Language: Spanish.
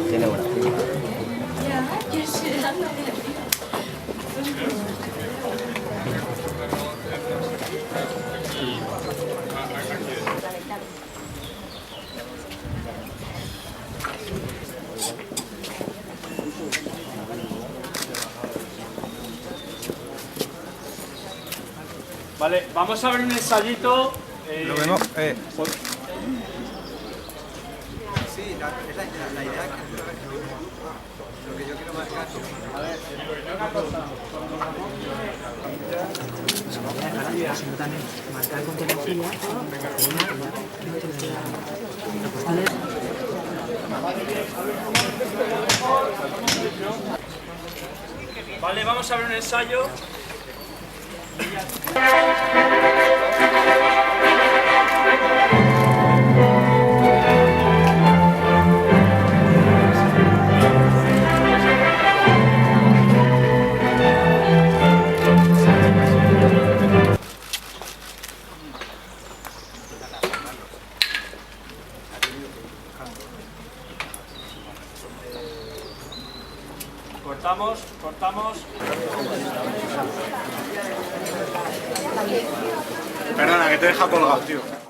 Tiene buena. Vale, vamos a ver un ensayito. Lo vemos. Sí, la idea es que lo que yo quiero marcar. A ver, una cosa. Sino también marcar con tecnología Vale, vamos a ver un ensayo. Cortamos. Perdona, que te deja colgado, tío.